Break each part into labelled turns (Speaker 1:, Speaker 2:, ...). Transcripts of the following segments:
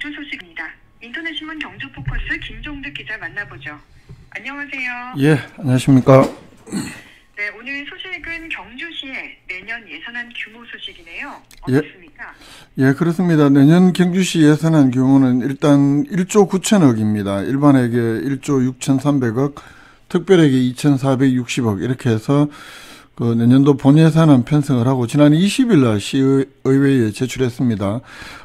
Speaker 1: 경주 소식입니다. 인터넷신문 경주포커스 김종득 기자 만나보죠. 안녕하세요.
Speaker 2: 예, 안녕하십니까.
Speaker 1: 네, 오늘 소식은 경주시의 내년 예산안 규모 소식이네요. 어떻습니까?
Speaker 2: 예, 그렇습니다. 내년 경주시 예산안 규모는 일단 1조 9천억입니다. 일반에게 1조 6,300억, 특별에게 2,460억 이렇게 해서 그 내년도 본예산안 편성을 하고 지난 20일 날 시의회에 제출했습니다.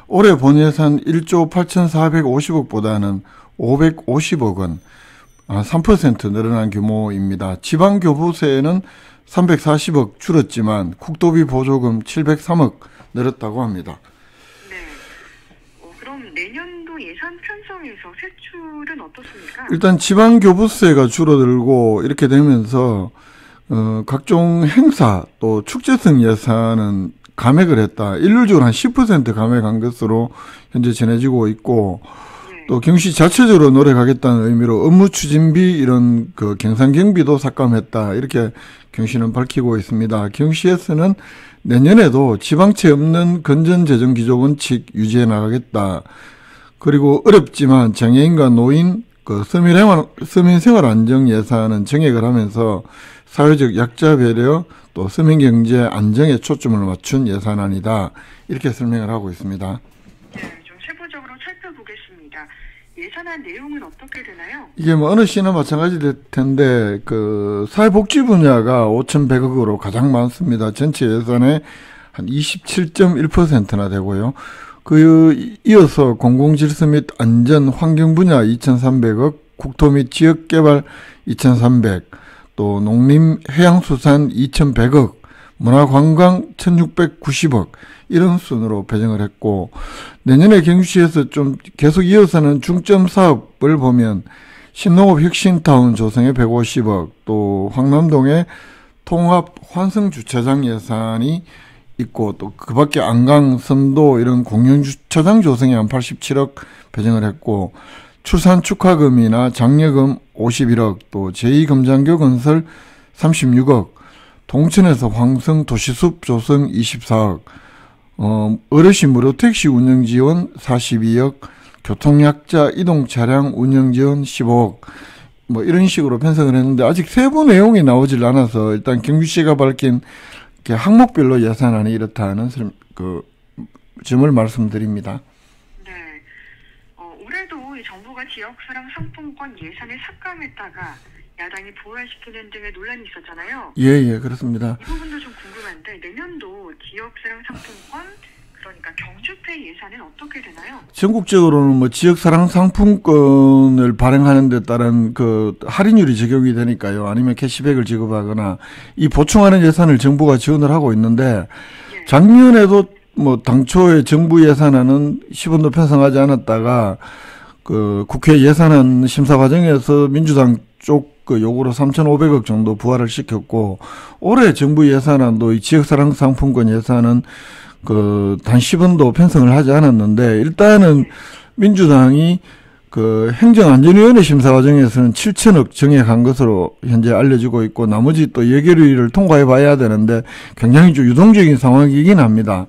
Speaker 2: 올해 본예산 1조 8,450억보다는 550억 원, 3% 늘어난 규모입니다. 지방교부세는 340억 줄었지만 국도비 보조금 703억 늘었다고 합니다.
Speaker 1: 네. 그럼 내년도 예산 편성에서 세출은 어떻습니까?
Speaker 2: 일단 지방교부세가 줄어들고 이렇게 되면서 각종 행사 또 축제성 예산은 감액을 했다. 일률적으로 한 10% 감액한 것으로 현재 전해지고 있고 또 경시 자체적으로 노력하겠다는 의미로 업무 추진비 이런 그 경산 경비도 삭감했다. 이렇게 경시는 밝히고 있습니다. 경시에서는 내년에도 지방채 없는 건전재정 기조 원칙 유지해 나가겠다. 그리고 어렵지만 장애인과 노인 그 서민 생활 안정 예산은 정액을 하면서 사회적 약자 배려 또 서민 경제 안정에 초점을 맞춘 예산안이다. 이렇게 설명을 하고 있습니다.
Speaker 1: 네, 좀 세부적으로 살펴보겠습니다. 예산안 내용은 어떻게 되나요?
Speaker 2: 이게 뭐 어느 시나 마찬가지 될 텐데 그 사회복지 분야가 5,100억으로 가장 많습니다. 전체 예산의 한 27.1%나 되고요. 그 이어서 공공질서 및 안전 환경 분야 2,300억, 국토 및 지역개발 2,300억, 또 농림 해양수산 2,100억, 문화관광 1,690억 이런 순으로 배정을 했고 내년에 경주시에서 좀 계속 이어서는 중점 사업을 보면 신농업 혁신타운 조성에 150억, 또 황남동에 통합 환승주차장 예산이 있고 또 그 밖에 안강, 선도 이런 공영주차장 조성에 한 87억 배정을 했고 출산 축하금이나 장려금 51억, 또 제2금장교 건설 36억, 동천에서 황성 도시숲 조성 24억, 어르신 무료 택시 운영 지원 42억, 교통약자 이동 차량 운영 지원 15억, 뭐 이런 식으로 편성을 했는데 아직 세부 내용이 나오질 않아서 일단 경주시가 밝힌 항목별로 예산안이 이렇다는 그 점을 말씀드립니다.
Speaker 1: 네. 올해도 이 정부가 지역사랑 상품권 예산을 삭감했다가 야당이 부활시키는 등의 논란이 있었잖아요.
Speaker 2: 예, 그렇습니다.
Speaker 1: 이 부분도 좀 궁금한데 내년도 지역사랑 상품권 그러니까 경주페이 예산은 어떻게 되나요?
Speaker 2: 전국적으로는 뭐 지역사랑 상품권을 발행하는 데 따른 그 할인율이 적용이 되니까요. 아니면 캐시백을 지급하거나 이 보충하는 예산을 정부가 지원을 하고 있는데 작년에도 뭐 당초에 정부 예산안은 10원도 편성하지 않았다가 그 국회 예산안 심사 과정에서 민주당 쪽 그 요구로 3,500억 정도 부활을 시켰고 올해 정부 예산안도 이 지역사랑 상품권 예산은 그 단 10원도 편성을 하지 않았는데 일단은 민주당이 그 행정안전위원회 심사 과정에서는 7천억 정액한 것으로 현재 알려지고 있고 나머지 또 예결위를 통과해 봐야 되는데 굉장히 좀 유동적인 상황이긴 합니다.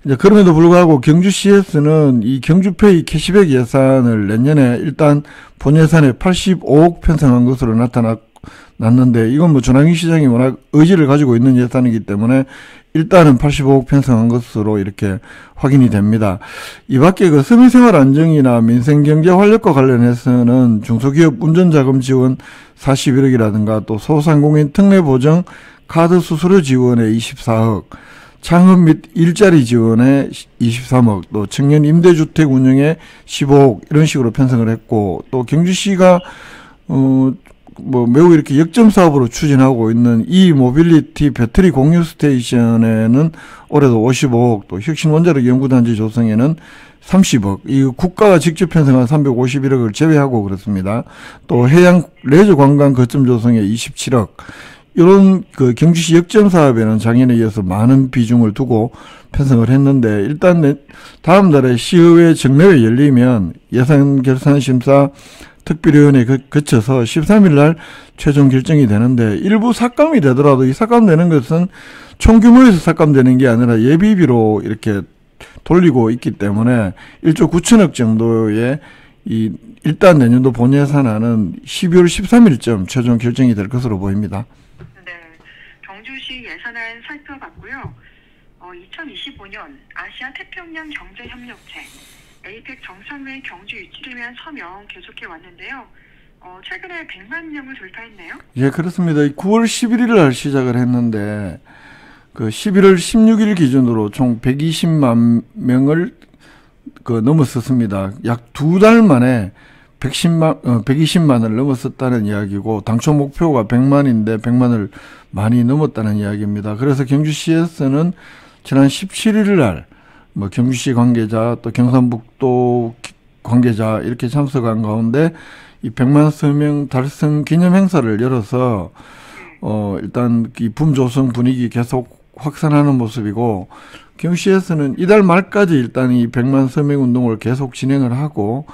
Speaker 2: 이제 그럼에도 불구하고 경주시에서는 이 경주페이 캐시백 예산을 내년에 일단 본예산에 85억 편성한 것으로 나타났는데 이건 뭐 전환기 시장이 워낙 의지를 가지고 있는 예산이기 때문에 일단은 85억 편성한 것으로 이렇게 확인이 됩니다. 이 밖에 그 서민생활 안정이나 민생경제 활력과 관련해서는 중소기업 운전자금 지원 41억이라든가 또 소상공인 특례보정 카드 수수료 지원에 24억, 창업 및 일자리 지원에 23억, 또 청년 임대주택 운영에 15억 이런 식으로 편성을 했고 또 경주시가 뭐 매우 이렇게 역점 사업으로 추진하고 있는 이 모빌리티 배터리 공유 스테이션에는 올해도 55억, 또 혁신 원자력 연구단지 조성에는 30억, 이 국가가 직접 편성한 351억을 제외하고 그렇습니다. 또 해양 레저 관광 거점 조성에 27억. 이런 그 경주시 역점 사업에는 작년에 이어서 많은 비중을 두고 편성을 했는데 일단 다음 달에 시의회 정례회 열리면 예산 결산 심사 특별위원회 거쳐서 13일 날 최종 결정이 되는데 일부 삭감이 되더라도 이 삭감되는 것은 총규모에서 삭감되는 게 아니라 예비비로 이렇게 돌리고 있기 때문에 1조 9천억 정도의 일단 내년도 본 예산안은 12월 13일쯤 최종 결정이 될 것으로 보입니다.
Speaker 1: 네, 경주시 예산안 살펴봤고요. 2025년 아시아 태평양 경제협력체 APEC 정상회의 경주 유치를 위한 서명 계속해 왔는데요. 최근에 100만 명을 돌파했네요.
Speaker 2: 예, 그렇습니다. 9월 11일 날 시작을 했는데 11월 16일 기준으로 총 120만 명을 넘었었습니다. 약 2달 만에 120만을 넘었었다는 이야기고, 당초 목표가 100만인데 100만을 많이 넘었다는 이야기입니다. 그래서 경주시에서는 지난 17일 날 경주시 관계자 또 경상북도 관계자 이렇게 참석한 가운데 이 100만 서명 달성 기념 행사를 열어서 일단 이 붐조성 분위기 계속 확산하는 모습이고, 경주시에서는 이달 말까지 일단 이 100만 서명 운동을 계속 진행을 하고,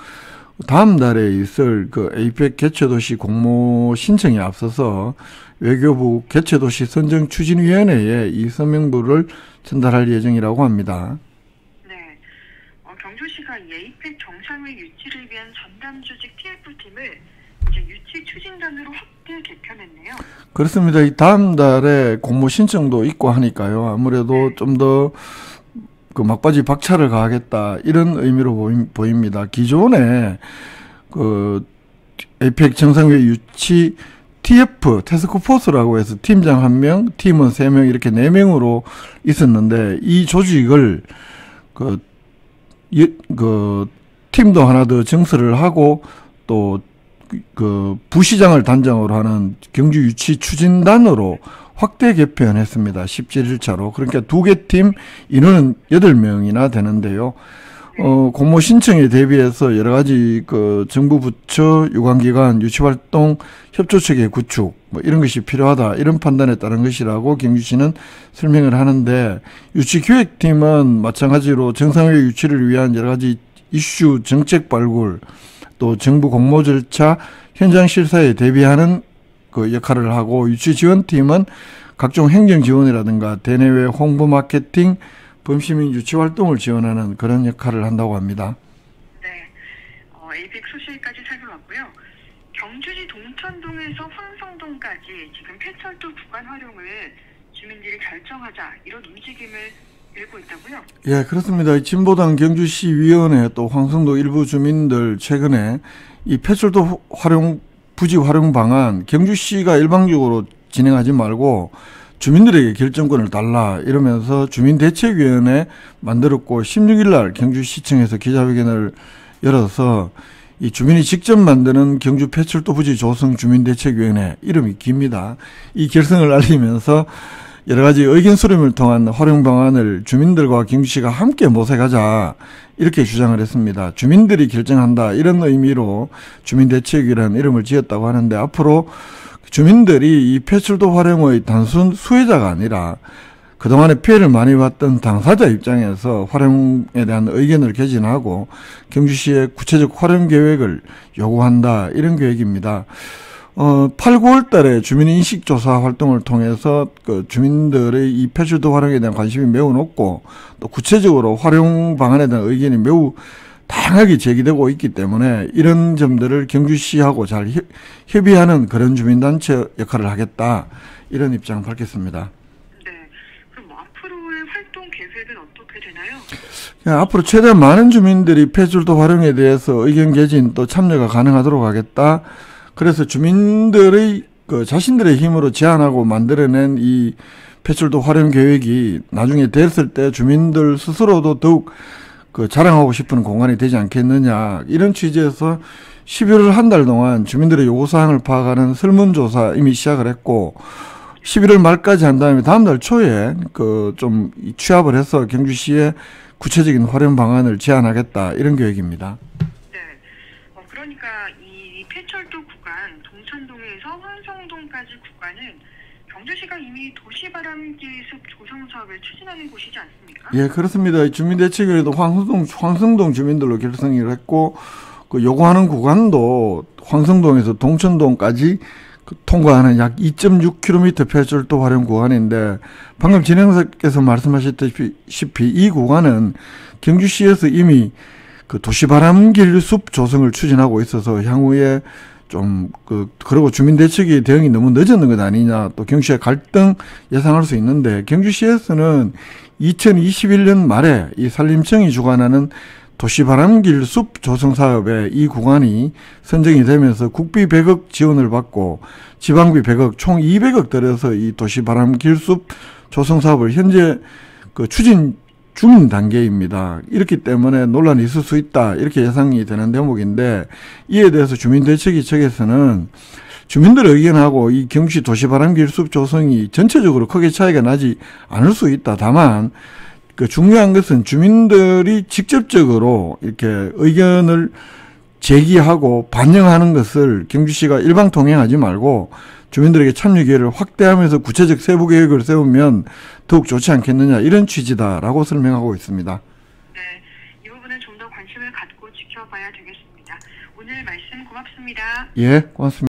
Speaker 2: 다음 달에 있을 APEC 개최도시 공모 신청에 앞서서 외교부 개최도시 선정추진위원회에 이 서명부를 전달할 예정이라고 합니다.
Speaker 1: 네, 경주시가 이 APEC 정상회 유치를 위한 전담 조직 TF팀을 이제 유치 추진단으로 확대 개편했네요.
Speaker 2: 그렇습니다. 이 다음 달에 공모 신청도 있고 하니까요. 아무래도 좀 더 막바지 박차를 가하겠다 이런 의미로 보입니다. 기존에 APEC 정상회 유치 TF 태스크포스라고 해서 팀장 1명, 팀원 3명 이렇게 4명으로 있었는데, 이 조직을 팀도 하나 더 증설을 하고 또 부시장을 단장으로 하는 경주 유치 추진단으로 확대 개편했습니다. 17일차로. 그러니까 2개 팀 인원은 8명이나 되는데요. 공모 신청에 대비해서 여러 가지 정부 부처, 유관기관, 유치활동, 협조체계 구축, 이런 것이 필요하다. 이런 판단에 따른 것이라고 경주시는 설명을 하는데, 유치기획팀은 마찬가지로 정상회 유치를 위한 여러 가지 이슈, 정책 발굴, 또 정부 공모 절차, 현장 실사에 대비하는 역할을 하고, 유치지원팀은 각종 행정 지원이라든가 대내외 홍보 마케팅, 범시민 유치 활동을 지원하는 그런 역할을 한다고 합니다.
Speaker 1: 네, APEC 소식까지 살펴봤고요. 경주시 동천동에서 황성동까지 지금 폐철도 구간 활용을 주민들이 결정하자, 이런 움직임을 일고 있다고요?
Speaker 2: 예, 그렇습니다. 진보당 경주시위원회 또 황성도 일부 주민들 최근에 이 폐철도 부지 활용 방안 경주시가 일방적으로 진행하지 말고 주민들에게 결정권을 달라 이러면서 주민대책위원회 만들었고, 16일 날 경주시청에서 기자회견을 열어서 이 주민이 직접 만드는 경주 폐철도 부지 조성 주민대책위원회, 이름이 깁니다. 이 결성을 알리면서 여러 가지 의견 수렴을 통한 활용 방안을 주민들과 경주시가 함께 모색하자 이렇게 주장을 했습니다. 주민들이 결정한다 이런 의미로 주민대책이라는 이름을 지었다고 하는데, 앞으로 주민들이 이 폐철도 활용의 단순 수혜자가 아니라 그동안에 피해를 많이 봤던 당사자 입장에서 활용에 대한 의견을 개진하고 경주시의 구체적 활용 계획을 요구한다, 이런 계획입니다. 8, 9월 달에 주민인식조사 활동을 통해서 주민들의 이 폐철도 활용에 대한 관심이 매우 높고, 또 구체적으로 활용 방안에 대한 의견이 매우 다양하게 제기되고 있기 때문에 이런 점들을 경주시하고 잘 협의하는 그런 주민단체 역할을 하겠다, 이런 입장을 밝혔습니다.
Speaker 1: 네, 그럼 앞으로의 활동 계획은 어떻게 되나요?
Speaker 2: 앞으로 최대한 많은 주민들이 폐철도 활용에 대해서 의견 개진 또 참여가 가능하도록 하겠다. 그래서 주민들의 자신들의 힘으로 제안하고 만들어낸 이 폐철도 활용 계획이 나중에 됐을 때 주민들 스스로도 더욱 자랑하고 싶은 공간이 되지 않겠느냐, 이런 취지에서 11월 한 달 동안 주민들의 요구사항을 파악하는 설문조사 이미 시작을 했고, 11월 말까지 한 다음에 다음 달 초에 좀 취합을 해서 경주시에 구체적인 활용 방안을 제안하겠다, 이런 계획입니다.
Speaker 1: 네, 그러니까 이 폐철도 구간 동천동에서 황성동까지 구간은 경주시가 이미 도시바람기숲 조성 사업을 추진하는 곳이지 않습니까?
Speaker 2: 예, 그렇습니다. 주민대책위원회도 황성동 주민들로 결성을 했고, 요구하는 구간도 황성동에서 동천동까지 통과하는 약 2.6km 폐철도 활용 구간인데 방금 진행자께서 말씀하셨다시피 이 구간은 경주시에서 이미 그 도시바람길 숲 조성을 추진하고 있어서 향후에 그리고 주민대책의 대응이 너무 늦었는 것 아니냐, 또 경주시의 갈등 예상할 수 있는데, 경주시에서는 2021년 말에 이 산림청이 주관하는 도시바람길 숲 조성 사업에 이 구간이 선정이 되면서 국비 100억 지원을 받고 지방비 100억 총 200억 들여서 이 도시바람길 숲 조성 사업을 현재 추진 중 단계입니다. 이렇기 때문에 논란이 있을 수 있다, 이렇게 예상이 되는 대목인데, 이에 대해서 주민대책위 측에서는 주민들 의견하고 이 경주시 도시바람길 숲 조성이 전체적으로 크게 차이가 나지 않을 수 있다. 다만 중요한 것은 주민들이 직접적으로 이렇게 의견을 제기하고 반영하는 것을 경주시가 일방통행하지 말고 주민들에게 참여 기회를 확대하면서 구체적 세부 계획을 세우면 더욱 좋지 않겠느냐, 이런 취지다라고 설명하고 있습니다.
Speaker 1: 네, 이 부분은 좀 더 관심을 갖고 지켜봐야 되겠습니다. 오늘 말씀 고맙습니다.
Speaker 2: 예, 고맙습니다.